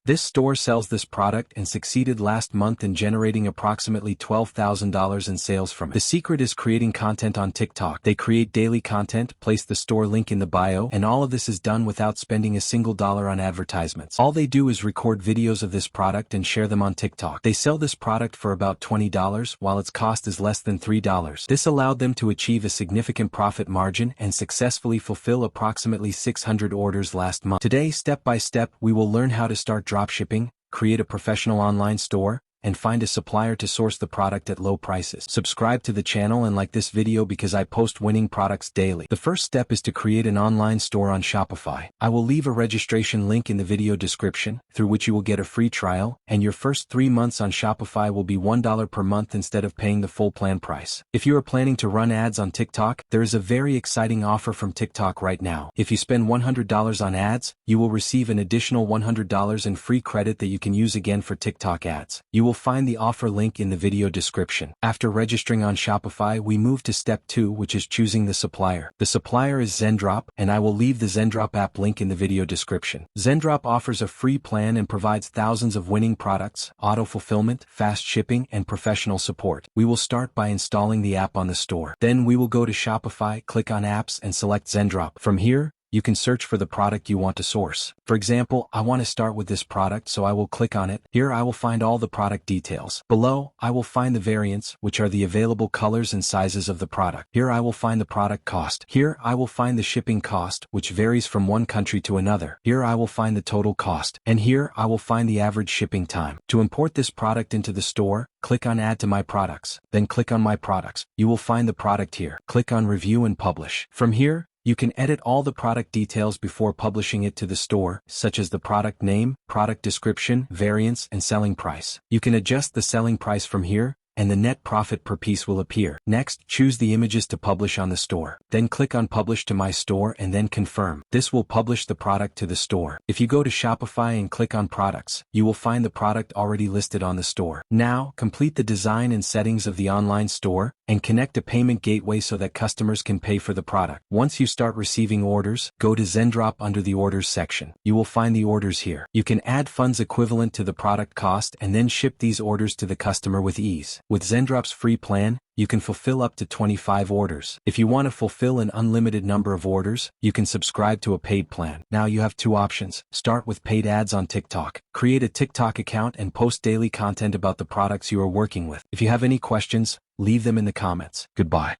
This store sells this product and succeeded last month in generating approximately $12,000 in sales from it. The secret is creating content on TikTok. They create daily content, place the store link in the bio, and all of this is done without spending a single dollar on advertisements. All they do is record videos of this product and share them on TikTok. They sell this product for about $20, while its cost is less than $3. This allowed them to achieve a significant profit margin and successfully fulfill approximately 600 orders last month. Today, step by step, we will learn how to start dropshipping, create a professional online store, and find a supplier to source the product at low prices. Subscribe to the channel and like this video because I post winning products daily. The first step is to create an online store on Shopify. I will leave a registration link in the video description, through which you will get a free trial, and your first 3 months on Shopify will be $1 per month instead of paying the full plan price. If you are planning to run ads on TikTok, there is a very exciting offer from TikTok right now. If you spend $100 on ads, you will receive an additional $100 in free credit that you can use again for TikTok ads. You will find the offer link in the video description. After registering on Shopify, we move to step 2, which is choosing the supplier. The supplier is Zendrop, and I will leave the Zendrop app link in the video description. Zendrop offers a free plan and provides thousands of winning products, auto-fulfillment, fast shipping, and professional support. We will start by installing the app on the store. Then we will go to Shopify, click on Apps, and select Zendrop. From here, you can search for the product you want to source. For example, I want to start with this product, so I will click on it. Here I will find all the product details. Below, I will find the variants, which are the available colors and sizes of the product. Here I will find the product cost. Here I will find the shipping cost, which varies from one country to another. Here I will find the total cost. And here I will find the average shipping time. To import this product into the store, click on Add to My Products. Then click on My Products. You will find the product here. Click on Review and Publish. From here, you can edit all the product details before publishing it to the store, such as the product name, product description, variants, and selling price. You can adjust the selling price from here, and the net profit per piece will appear. Next, choose the images to publish on the store. Then click on Publish to My Store and then Confirm. This will publish the product to the store. If you go to Shopify and click on Products, you will find the product already listed on the store. Now, complete the design and settings of the online store, and connect a payment gateway so that customers can pay for the product. Once you start receiving orders, go to Zendrop under the Orders section. You will find the orders here. You can add funds equivalent to the product cost and then ship these orders to the customer with ease. With Zendrop's free plan, you can fulfill up to 25 orders. If you want to fulfill an unlimited number of orders, you can subscribe to a paid plan. Now you have 2 options. Start with paid ads on TikTok. Create a TikTok account and post daily content about the products you are working with. If you have any questions, leave them in the comments. Goodbye.